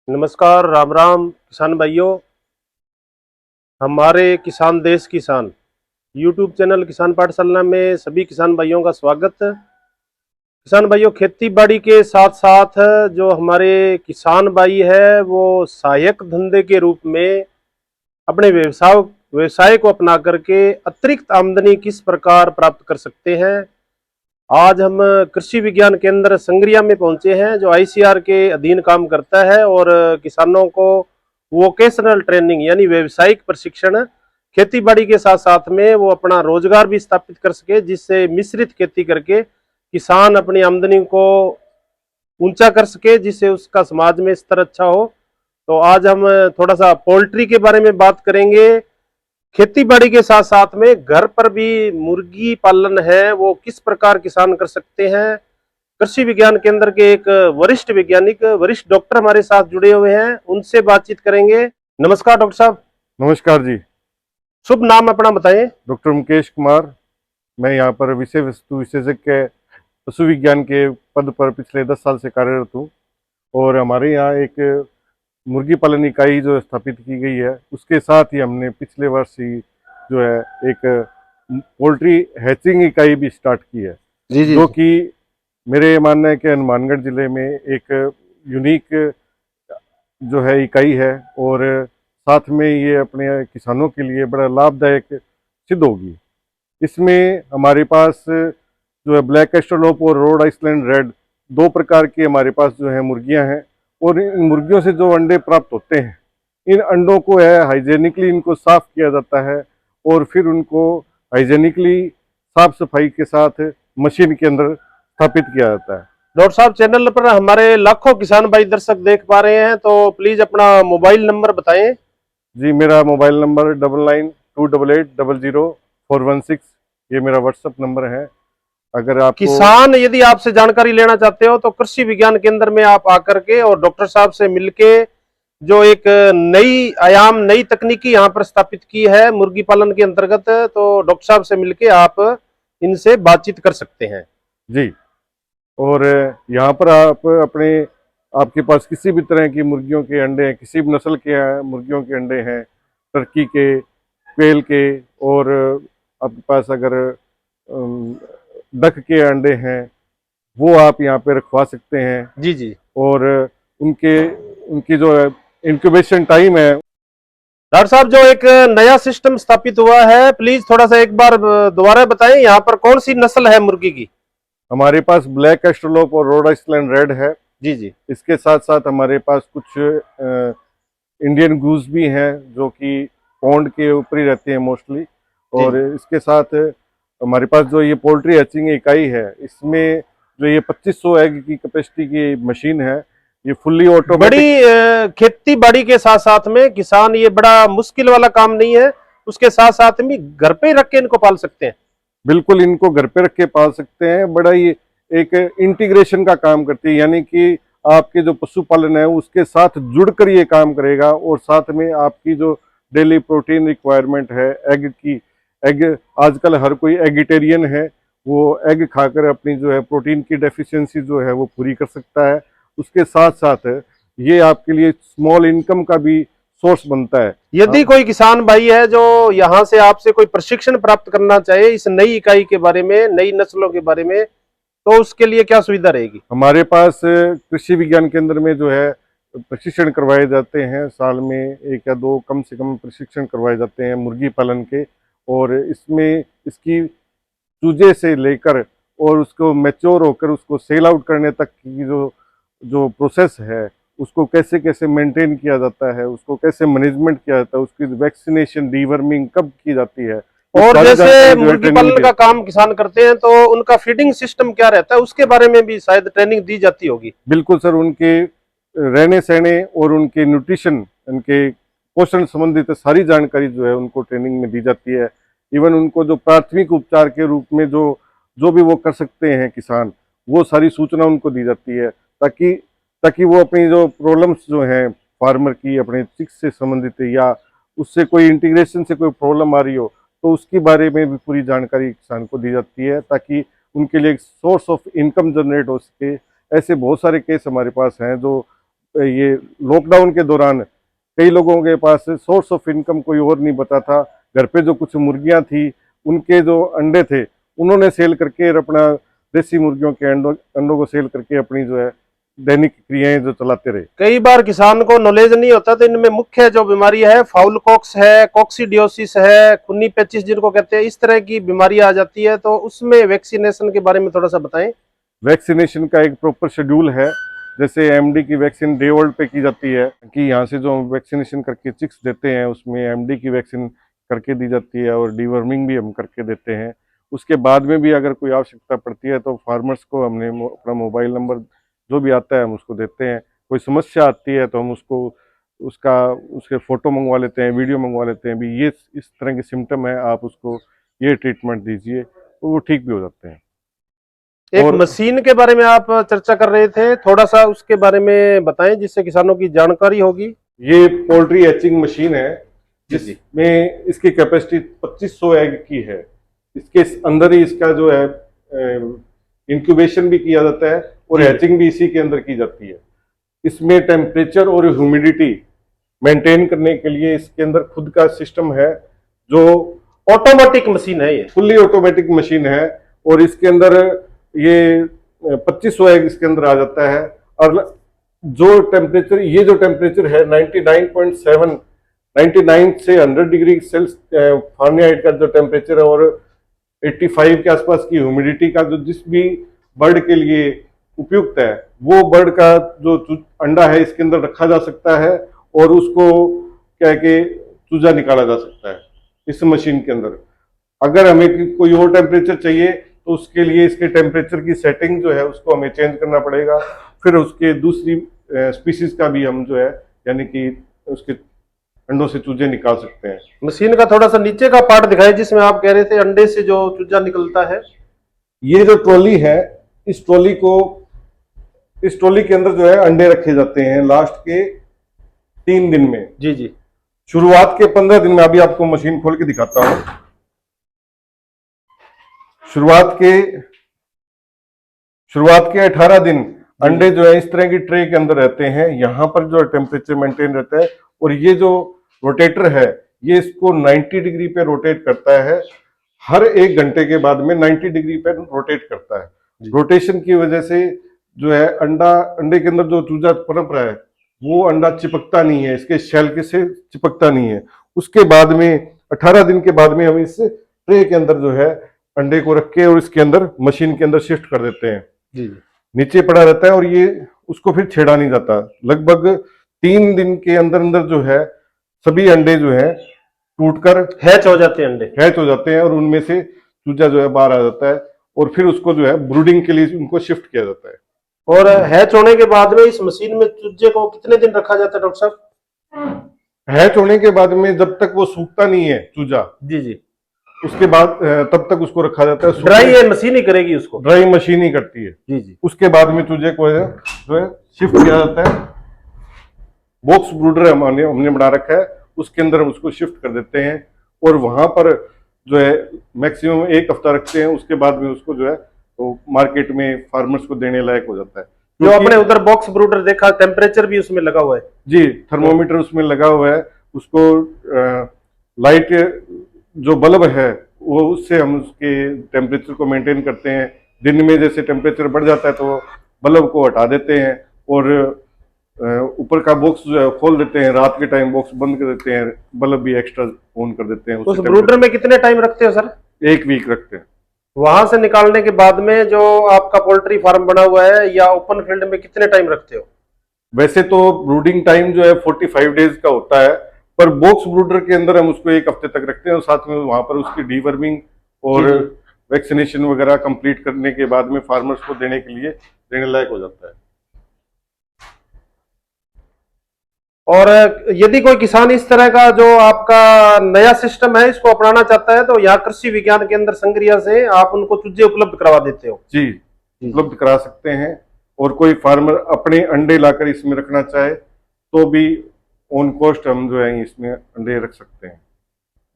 नमस्कार, राम राम किसान भाइयों। हमारे किसान देश किसान यूट्यूब चैनल किसान पाठशाला में सभी किसान भाइयों का स्वागत। किसान भाइयों, खेती बाड़ी के साथ साथ जो हमारे किसान भाई है वो सहायक धंधे के रूप में अपने व्यवसाय को अपना करके अतिरिक्त आमदनी किस प्रकार प्राप्त कर सकते हैं। आज हम कृषि विज्ञान केंद्र संग्रिया में पहुंचे हैं, जो आईसीआर के अधीन काम करता है और किसानों को वोकेशनल ट्रेनिंग यानी व्यावसायिक प्रशिक्षण खेती बाड़ी के साथ साथ में वो अपना रोजगार भी स्थापित कर सके, जिससे मिश्रित खेती करके किसान अपनी आमदनी को ऊंचा कर सके, जिससे उसका समाज में स्तर अच्छा हो। तो आज हम थोड़ा सा पोल्ट्री के बारे में बात करेंगे। खेती बाड़ी के साथ साथ में घर पर भी मुर्गी पालन है वो किस प्रकार किसान कर सकते हैं। कृषि विज्ञान केंद्र के एक वरिष्ठ वैज्ञानिक, वरिष्ठ डॉक्टर हमारे साथ जुड़े हुए हैं, उनसे बातचीत करेंगे। नमस्कार डॉक्टर साहब। नमस्कार जी। शुभ नाम अपना बताएं। डॉक्टर मुकेश कुमार। मैं यहाँ पर विषय वस्तु विशेषज्ञ पशु विज्ञान के पद पर पिछले 10 साल से कार्यरत हूँ और हमारे यहाँ एक मुर्गी पालन इकाई जो स्थापित की गई है, उसके साथ ही हमने पिछले वर्ष ही जो है एक पोल्ट्री हैचिंग इकाई भी स्टार्ट की है। जी जी जो कि मेरे मानना है कि हनुमानगढ़ जिले में एक यूनिक जो है इकाई है और साथ में ये अपने किसानों के लिए बड़ा लाभदायक सिद्ध होगी। इसमें हमारे पास जो है ब्लैक एस्ट्रोलोप और रोड आइसलैंड रेड, दो प्रकार की हमारे पास जो है मुर्गियां हैं और इन मुर्गियों से जो अंडे प्राप्त होते हैं, इन अंडों को है हाइजेनिकली इनको साफ किया जाता है और फिर उनको हाइजेनिकली साफ सफाई के साथ मशीन के अंदर स्थापित किया जाता है। डॉक्टर साहब, चैनल पर हमारे लाखों किसान भाई दर्शक देख पा रहे हैं, तो प्लीज अपना मोबाइल नंबर बताएं। जी, मेरा मोबाइल नंबर 9928800416, ये मेरा व्हाट्सएप नंबर है। अगर आपको किसान यदि आपसे जानकारी लेना चाहते हो तो कृषि विज्ञान केंद्र में आप आकर के और डॉक्टर साहब से मिलके जो एक नई तकनीकी यहाँ पर स्थापित की है मुर्गी पालन के अंतर्गत, तो डॉक्टर साहब से मिलके आप इनसे बातचीत कर सकते हैं। जी, और यहाँ पर आप अपने आपके पास किसी भी तरह की मुर्गियों के अंडे हैं, किसी भी नस्ल के मुर्गियों के अंडे हैं, टर्की के, क्वेल के, और आपके पास अगर डक के अंडे हैं वो आप यहाँ पे रखवा सकते हैं। जी जी और उनके उनकी जो इंक्यूबेशन टाइम है। डॉक्टर साहब, जो एक नया सिस्टम स्थापित हुआ है, प्लीज थोड़ा सा एक बार दोबारा बताएं, यहाँ पर कौन सी नस्ल है मुर्गी की। हमारे पास ब्लैक एस्ट्रोलोप और रोड आइसलैंड रेड है। जी जी इसके साथ साथ हमारे पास कुछ इंडियन गूज भी हैं जो कि पौंड के ऊपर ही रहते हैं मोस्टली। और इसके साथ हमारे पास जो ये पोल्ट्री हैचिंग इकाई है, इसमें जो ये 2500 एग की कैपेसिटी की मशीन है, ये फुल्ली ऑटोमेटिक। बड़ी खेती बाड़ी के साथ साथ में किसान, ये बड़ा मुश्किल वाला काम नहीं है, उसके साथ साथ में घर पे रख के इनको पाल सकते हैं। बिल्कुल, इनको घर पे रख के पाल सकते हैं। बड़ा ये एक इंटीग्रेशन का काम करती है, यानी कि आपके जो पशुपालन है उसके साथ जुड़कर ये काम करेगा और साथ में आपकी जो डेली प्रोटीन रिक्वायरमेंट है एग की, एग आजकल हर कोई एगिटेरियन है, वो एग खाकर अपनी जो है प्रोटीन की डेफिशिएंसी जो है वो पूरी कर सकता है। उसके साथ साथ ये आपके लिए स्मॉल इनकम का भी सोर्स बनता है। यदि कोई किसान भाई है जो यहाँ से आपसे कोई प्रशिक्षण प्राप्त करना चाहे इस नई इकाई के बारे में, नई नस्लों के बारे में, तो उसके लिए क्या सुविधा रहेगी। हमारे पास कृषि विज्ञान केंद्र में जो है प्रशिक्षण करवाए जाते हैं, साल में एक या दो कम से कम प्रशिक्षण करवाए जाते हैं मुर्गी पालन के। और इसमें इसकी चूजे से लेकर और उसको मैच्योर होकर उसको सेल आउट करने तक की जो जो प्रोसेस है, उसको कैसे कैसे मेंटेन किया जाता है, उसको कैसे मैनेजमेंट किया जाता है, उसकी वैक्सीनेशन डीवर्मिंग कब की जाती है, और जैसे मुर्गी पालन का का। काम किसान करते हैं तो उनका फीडिंग सिस्टम क्या रहता है, उसके बारे में भी शायद ट्रेनिंग दी जाती होगी। बिल्कुल सर, उनके रहने सहने और उनके न्यूट्रिशन, उनके पोषण संबंधित सारी जानकारी जो है उनको ट्रेनिंग में दी जाती है। इवन उनको जो प्राथमिक उपचार के रूप में जो जो भी वो कर सकते हैं किसान, वो सारी सूचना उनको दी जाती है, ताकि ताकि वो अपनी जो प्रॉब्लम्स जो हैं फार्मर की, अपने चिक्स से संबंधित या उससे कोई इंटीग्रेशन से कोई प्रॉब्लम आ रही हो, तो उसके बारे में भी पूरी जानकारी किसान को दी जाती है, ताकि उनके लिए एक सोर्स ऑफ इनकम जनरेट हो सके। ऐसे बहुत सारे केस हमारे पास हैं जो ये लॉकडाउन के दौरान कई लोगों के पास सोर्स ऑफ इनकम कोई और नहीं बचा था। घर पे जो कुछ मुर्गियां थी उनके जो अंडे थे उन्होंने सेल करके अपना देसी मुर्गियों के अंडों को सेल करके अपनी जो है दैनिक क्रियाएं जो चलाते रहे। कई बार किसान को नॉलेज नहीं होता, तो इनमें मुख्य जो बीमारी है फाउल कॉक्स है, कोक्सीडियोसिस है, खूनी पेचिश जिनको कहते हैं, इस तरह की बीमारी आ जाती है, तो उसमें वैक्सीनेशन के बारे में थोड़ा सा बताएं। वैक्सीनेशन का एक प्रॉपर शेड्यूल है। जैसे एमडी की वैक्सीन डे ओल्ड पे की जाती है कि यहाँ से जो हम वैक्सीनेशन करके चिक्स देते हैं उसमें एमडी की वैक्सीन करके दी जाती है और डीवर्मिंग भी हम करके देते हैं। उसके बाद में भी अगर कोई आवश्यकता पड़ती है तो फार्मर्स को हमने अपना मोबाइल नंबर जो भी आता है हम उसको देते हैं। कोई समस्या आती है तो हम उसको उसके फोटो मंगवा लेते हैं, वीडियो मंगवा लेते हैं, भी ये इस तरह के सिम्टम है, आप उसको ये ट्रीटमेंट दीजिए, तो वो ठीक भी हो जाते हैं। एक मशीन के बारे में आप चर्चा कर रहे थे, थोड़ा सा उसके बारे में बताएं जिससे किसानों की जानकारी होगी। ये पोल्ट्री हैचिंग मशीन है जिसमें इसकी कैपेसिटी 2500 एग की है। इसके अंदर ही इसका जो है इंक्यूबेशन भी किया जाता है और हैचिंग भी इसी के अंदर की जाती है। इसमें टेम्परेचर और ह्यूमिडिटी मेंटेन करने के लिए इसके अंदर खुद का सिस्टम है जो ऑटोमेटिक मशीन है, ये फुल्ली ऑटोमेटिक मशीन है। और इसके अंदर ये 2500 एग इसके अंदर आ जाता है। और जो टेम्परेचर है 99.7 99 से 100 डिग्री सेल्सियस फारेनहाइट का जो टेम्परेचर है और 85 के आसपास की ह्यूमिडिटी का जो जिस भी बर्ड के लिए उपयुक्त है वो बर्ड का जो अंडा है इसके अंदर रखा जा सकता है और उसको क्या है कि चूजा निकाला जा सकता है इस मशीन के अंदर। अगर हमें कोई और टेम्परेचर चाहिए तो उसके लिए इसके टेम्परेचर की सेटिंग जो है उसको हमें चेंज करना पड़ेगा। फिर उसके दूसरी स्पीसीज का भी हम जो है यानी कि उसके अंडों से चूजे निकाल सकते हैं। मशीन का थोड़ा सा नीचे का पार्ट दिखाई जिसमें आप कह रहे थे अंडे से जो चूजा निकलता है। ये जो ट्रॉली है इस ट्रॉली के अंदर जो है अंडे रखे जाते हैं लास्ट के 3 दिन में। जी जी। शुरुआत के 15 दिन में अभी आपको मशीन खोल के दिखाता हूं। शुरुआत के 18 दिन अंडे जो है इस तरह की ट्रे के अंदर रहते हैं। यहाँ पर जो टेम्परेचर मेंटेन रहता है और ये जो रोटेटर है ये इसको 90 डिग्री पे रोटेट करता है। हर 1 घंटे के बाद में 90 डिग्री पे रोटेट करता है। रोटेशन की वजह से जो है अंडे के अंदर जो चूजा पनप रहा है वो अंडा चिपकता नहीं है, इसके शेल के से चिपकता नहीं है। उसके बाद में 18 दिन के बाद में हम इस ट्रे के अंदर जो है अंडे को रख के और इसके अंदर मशीन के अंदर शिफ्ट कर देते हैं। जी। नीचे पड़ा रहता है और ये उसको फिर छेड़ा नहीं जाता। लगभग 3 दिन के अंदर अंदर जो है सभी अंडे जो है टूटकर हैच हो जाते हैं और उनमें से चूजा जो है बाहर आ जाता है और फिर उसको जो है ब्रूडिंग के लिए उनको शिफ्ट किया जाता है। और हैच होने के बाद में इस मशीन में चूजे को कितने दिन रखा जाता है डॉक्टर साहब? हैच होने के बाद में जब तक वो सूखता नहीं है चूजा, जी जी, उसके बाद तब तक उसको रखा जाता है। ड्राई ये मशीन ही करेगी उसको, ड्राई मशीन ही करती है। जी जी। उसके बाद में चूजे को जो है शिफ्ट किया जाता है। बॉक्स ब्रूडर हमने बना रखा है, उसके अंदर हम उसको शिफ्ट कर देते हैं और वहां पर जो है मैक्सिमम 1 हफ्ता रखते हैं। उसके बाद में उसको जो है तो मार्केट में फार्मर्स को देने लायक हो जाता है। जो आपने उधर बॉक्स ब्रूडर देखा, टेम्परेचर भी उसमें लगा हुआ है। जी, थर्मोमीटर उसमें लगा हुआ है। उसको लाइट जो बल्ब है वो उससे हम उसके टेम्परेचर को मेंटेन करते हैं। दिन में जैसे टेम्परेचर बढ़ जाता है तो बल्ब को हटा देते हैं और ऊपर का बॉक्स जो है खोल देते हैं। रात के टाइम बॉक्स बंद कर देते हैं, बल्ब भी एक्स्ट्रा ऑन कर देते हैं। उस ब्रूडर में कितने टाइम रखते हो सर? 1 वीक रखते हैं। वहां से निकालने के बाद में जो आपका पोल्ट्री फार्म बना हुआ है या ओपन फील्ड में कितने टाइम रखते हो? वैसे तो ब्रूडिंग टाइम जो है 45 डेज का होता है, पर बॉक्स ब्रूडर के अंदर हम उसको 1 हफ्ते तक रखते हैं और साथ में वहां पर उसकी डीवर्मिंग और वैक्सीनेशन वगैरह कंप्लीट करने के बाद में फार्मर्स को देने लायक हो जाता है। और यदि कोई किसान इस तरह का जो आपका नया सिस्टम है इसको अपनाना चाहता है तो यहाँ कृषि विज्ञान केंद्र संग्रिया से आप उनको चूजे उपलब्ध करवा देते हो? जी, उपलब्ध करा सकते हैं। और कोई फार्मर अपने अंडे लाकर इसमें रखना चाहे तो भी ऑन कॉस्ट हम जो है इसमें अंडे रख सकते हैं।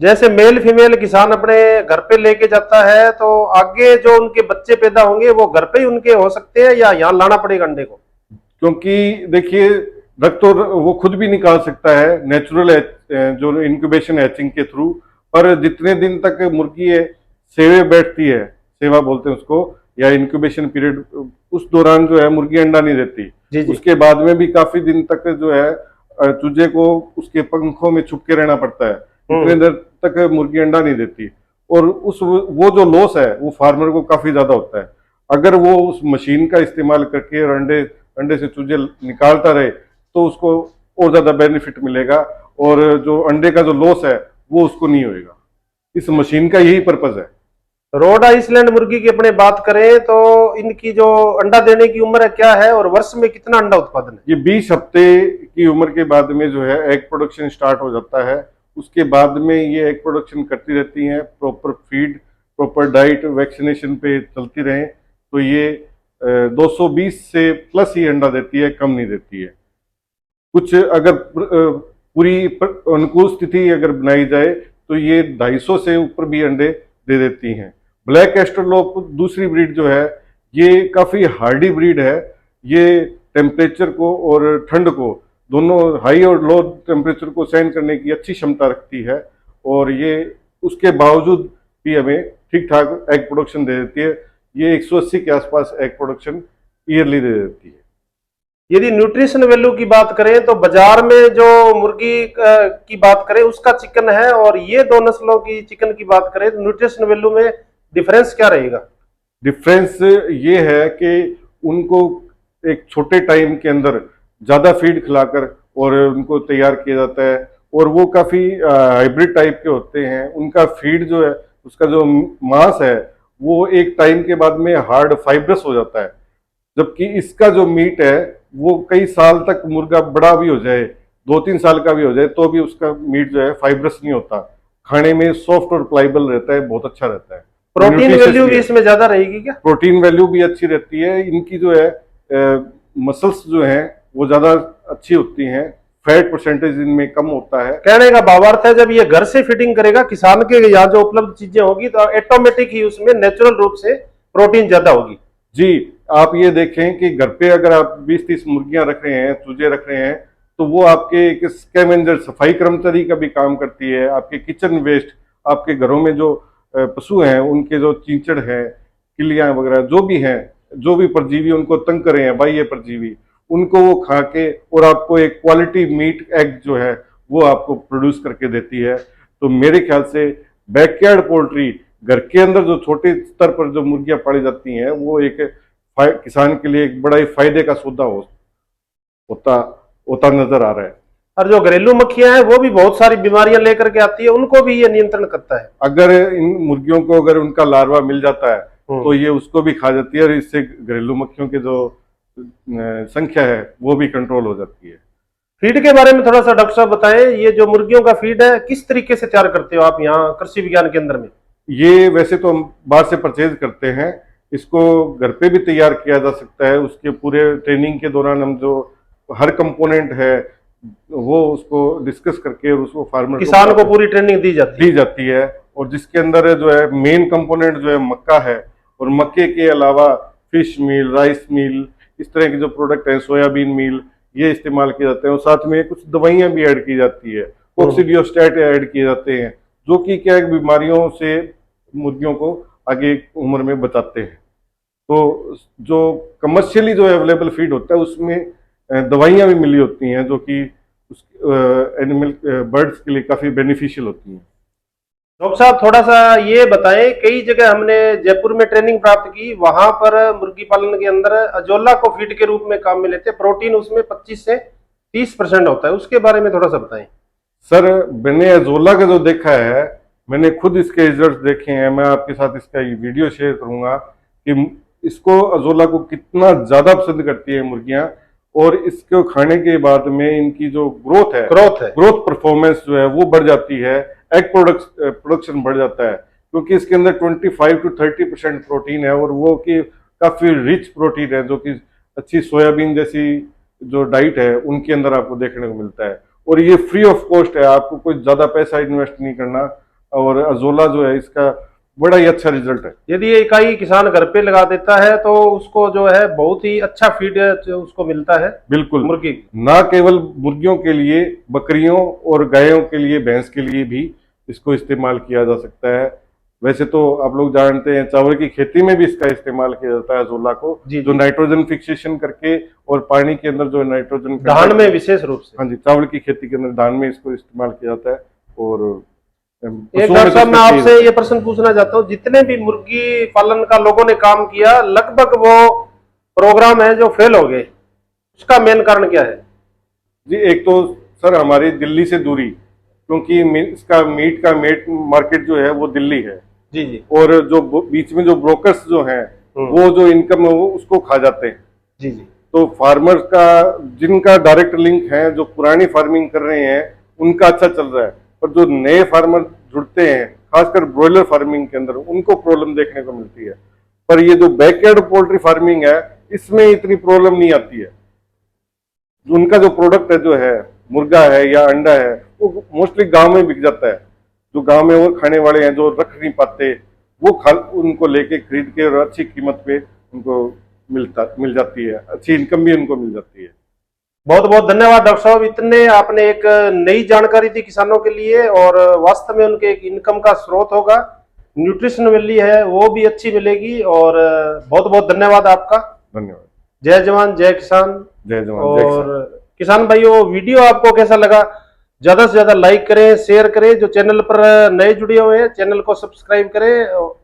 जैसे मेल फीमेल किसान अपने घर पे लेके जाता है तो आगे जो उनके बच्चे पैदा होंगे वो घर पे ही उनके हो सकते हैं या यहाँ लाना पड़ेगा अंडे को? क्योंकि देखिए रख तो वो खुद भी निकाल सकता है नेचुरल जो इंक्यूबेशन हैचिंग के थ्रू, पर जितने दिन तक मुर्गी है सेवे बैठती है, सेवा बोलते हैं उसको, या इंक्यूबेशन पीरियड, उस दौरान जो है मुर्गी अंडा नहीं देती। जी जी। उसके बाद में भी काफी दिन तक जो है चूजे को उसके पंखों में छुप के रहना पड़ता है, इतने देर तक मुर्गी अंडा नहीं देती। और वो जो लॉस है वो फार्मर को काफी ज्यादा होता है। अगर वो उस मशीन का इस्तेमाल करके और अंडे से चूजे निकालता रहे तो उसको और ज्यादा बेनिफिट मिलेगा, और जो अंडे का जो लॉस है वो उसको नहीं होएगा। इस मशीन का यही पर्पज है। रोड आइसलैंड मुर्गी की अपने बात करें तो इनकी जो अंडा देने की उम्र है क्या है, और वर्ष में कितना अंडा उत्पादन है? ये 20 हफ्ते की उम्र के बाद में जो है एग प्रोडक्शन स्टार्ट हो जाता है। उसके बाद में ये एग प्रोडक्शन करती रहती हैं, proper feed, proper diet, vaccination पे चलती रहें तो ये 220 से प्लस ही अंडा देती है, कम नहीं देती है। कुछ अगर पूरी अनुकूल स्थिति अगर बनाई जाए तो ये 250 से ऊपर भी अंडे दे देती हैं। ब्लैक एस्ट्रोलोप दूसरी ब्रीड जो है ये काफी हार्डी ब्रीड है। ये टेम्परेचर को और ठंड को, दोनों हाई और लो टेम्परेचर को सहन करने की अच्छी क्षमता रखती है, और ये उसके बावजूद भी हमें ठीक ठाक एग प्रोडक्शन दे देती है। ये 180 के आसपास एग प्रोडक्शन ईयरली दे देती है। यदि न्यूट्रिशन वैल्यू की बात करें तो बाजार में जो मुर्गी की बात करें उसका चिकन है, और ये दो नस्लों की चिकन की बात करें तो न्यूट्रिशन वैल्यू में डिफरेंस क्या रहेगा? डिफरेंस ये है कि उनको एक छोटे टाइम के अंदर ज्यादा फीड खिलाकर और उनको तैयार किया जाता है, और वो काफी हाइब्रिड टाइप के होते हैं। उनका फीड जो है, उसका जो मांस है वो एक टाइम के बाद में हार्ड फाइब्रस हो जाता है, जबकि इसका जो मीट है वो कई साल तक मुर्गा बड़ा भी हो जाए, 2-3 साल का भी हो जाए, तो भी उसका मीट जो है फाइब्रस नहीं होता, खाने में सॉफ्ट और प्लाइबल रहता है, बहुत अच्छा रहता है। प्रोटीन वैल्यू भी इसमें ज्यादा रहेगी क्या? प्रोटीन वैल्यू भी अच्छी रहती है। इनकी जो है मसल्स जो हैं वो ज्यादा अच्छी होती हैं, फैट परसेंटेज इनमें कम होता है। कहने का भावार्थ है जब ये घर से फिटिंग करेगा किसान के यहाँ जो उपलब्ध चीजें होगी तो ऑटोमेटिक ही उसमें नेचुरल रूप से प्रोटीन ज्यादा होगी। जी, आप ये देखें कि घर पे अगर आप 20-30 मुर्गियां रख रहे हैं, चूजे रख रहे हैं, तो वो आपके एक स्कैवेंजर, सफाई कर्मचारी का भी काम करती है। आपके किचन वेस्ट, आपके घरों में जो पशु हैं उनके जो चींचड़ है, किलियां वगैरह जो भी हैं, जो भी परजीवी उनको तंग कर रहे हैं, बाह्य परजीवी, उनको वो खा के और आपको एक क्वालिटी मीट एग जो है वो आपको प्रोड्यूस करके देती है। तो मेरे ख्याल से बैकयार्ड पोल्ट्री, घर के अंदर जो छोटे स्तर पर जो मुर्गियां पाली जाती हैं, वो एक किसान के लिए एक बड़ा ही फायदे का सौदा होता नजर आ रहा है। और जो घरेलू मक्खियां हैं वो भी बहुत सारी बीमारियां लेकर के आती है, उनको भी ये नियंत्रण करता है। अगर इन मुर्गियों को अगर उनका लार्वा मिल जाता है तो ये उसको भी खा जाती है, और इससे घरेलू मक्खियों की जो संख्या है वो भी कंट्रोल हो जाती है। फीड के बारे में थोड़ा सा डॉक्टर साहब बताएं, ये जो मुर्गियों का फीड है किस तरीके से तैयार करते हो आप यहाँ कृषि विज्ञान केंद्र में? ये वैसे तो हम बाहर से परचेज करते हैं, इसको घर पे भी तैयार किया जा सकता है। उसके पूरे ट्रेनिंग के दौरान हम जो हर कंपोनेंट है वो उसको डिस्कस करके और उसको फार्मर किसान को पूरी ट्रेनिंग दी जाती है। और जिसके अंदर जो है मेन कंपोनेंट जो है मक्का है, और मक्के के अलावा फिश मील, राइस मील, इस तरह के जो प्रोडक्ट है, सोयाबीन मील, ये इस्तेमाल किए जाते हैं। और साथ में कुछ दवाइयां भी ऐड की जाती है, कोक्सीडियोस्टैट ऐड किए जाते हैं, जो कि क्या बीमारियों से मुर्गियों को आगे उम्र में बचाते हैं। तो जो कमर्शियली जो अवेलेबल फीड होता है उसमें दवाइयां भी मिली होती हैं, जो कि उस एनिमल बर्ड्स के लिए काफी बेनिफिशियल होती हैं। डॉक्टर साहब थोड़ा सा ये बताएं, कई जगह हमने जयपुर में ट्रेनिंग प्राप्त की, वहां पर मुर्गी पालन के अंदर अजोला को फीड के रूप में काम में लेते हैं, प्रोटीन उसमें 25 से 30% होता है, उसके बारे में थोड़ा सा बताएं। सर, मैंने अजोला का जो देखा है, मैंने खुद इसके रिजल्ट देखे हैं, मैं आपके साथ इसका वीडियो शेयर करूंगा कि इसको अजोला को कितना ज्यादा पसंद करती है मुर्गियां, और इसको खाने के बाद में इनकी जो ग्रोथ परफॉर्मेंस जो है वो बढ़ जाती है, एग प्रोडक्शन बढ़ जाता है, क्योंकि इसके अंदर 25 to 30% प्रोटीन है, और वो कि काफी रिच प्रोटीन है, जो कि अच्छी सोयाबीन जैसी जो डाइट है उनके अंदर आपको देखने को मिलता है। और ये फ्री ऑफ कॉस्ट है, आपको कोई ज्यादा पैसा इन्वेस्ट नहीं करना। और अजोला जो है इसका बड़ा ही अच्छा रिजल्ट है। यदि ये इकाई किसान घर पे लगा देता है तो उसको जो है बहुत ही अच्छा फीड उसको मिलता है बिल्कुल, मुर्गी की। ना केवल मुर्गियों के लिए, बकरियों और गायों के लिए, भैंस के लिए भी इसको इस्तेमाल किया जा सकता है। वैसे तो आप लोग जानते हैं चावल की खेती में भी इसका इस्तेमाल किया जाता है अजोला को, जी, जो जी। नाइट्रोजन फिक्सेशन करके और पानी के अंदर जो नाइट्रोजन धान में विशेष रूप से। हाँ जी, चावल की खेती के अंदर धान में इसको इस्तेमाल किया जाता है। और एक पशुओं डॉक्टर में तो साहब मैं इसका आपसे किया ये प्रश्न पूछना चाहता हूँ, जितने भी मुर्गी पालन का लोगों ने काम किया लगभग वो प्रोग्राम है जो फेल हो गए, उसका मेन कारण क्या है? जी, एक तो सर हमारी दिल्ली से दूरी, क्योंकि इसका मीट का मार्केट जो है वो दिल्ली है। जी जी और जो बीच में जो ब्रोकर्स जो हैं वो जो इनकम है वो उसको खा जाते हैं। जी जी तो फार्मर्स का जिनका डायरेक्ट लिंक है, जो पुरानी फार्मिंग कर रहे हैं, उनका अच्छा चल रहा है। पर जो नए फार्मर जुड़ते हैं, खासकर ब्रॉयलर फार्मिंग के अंदर, उनको प्रॉब्लम देखने को मिलती है। पर ये जो बैकयार्ड पोल्ट्री फार्मिंग है, इसमें इतनी प्रॉब्लम नहीं आती है। उनका जो प्रोडक्ट है, जो है मुर्गा है या अंडा है, वो मोस्टली गांव में बिक जाता है। जो गांव में और खाने वाले हैं, जो रख नहीं पाते, वो उनको लेके खरीद के और अच्छी कीमत पे उनको मिल जाती है, अच्छी इनकम भी उनको मिल जाती है। बहुत बहुत धन्यवाद डॉक्टर साहब, इतने आपने एक नई जानकारी दी किसानों के लिए और वास्तव में उनके एक इनकम का स्रोत होगा, न्यूट्रिशन वैल्यू है वो भी अच्छी मिलेगी। और बहुत बहुत धन्यवाद आपका। धन्यवाद। जय जवान जय किसान। जय जवान जय किसान। और किसान भाइयों, वीडियो आपको कैसा लगा ज्यादा से ज्यादा लाइक करें, शेयर करें। जो चैनल पर नए जुड़े हुए हैं चैनल को सब्सक्राइब करें।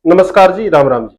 नमस्कार जी, राम राम जी।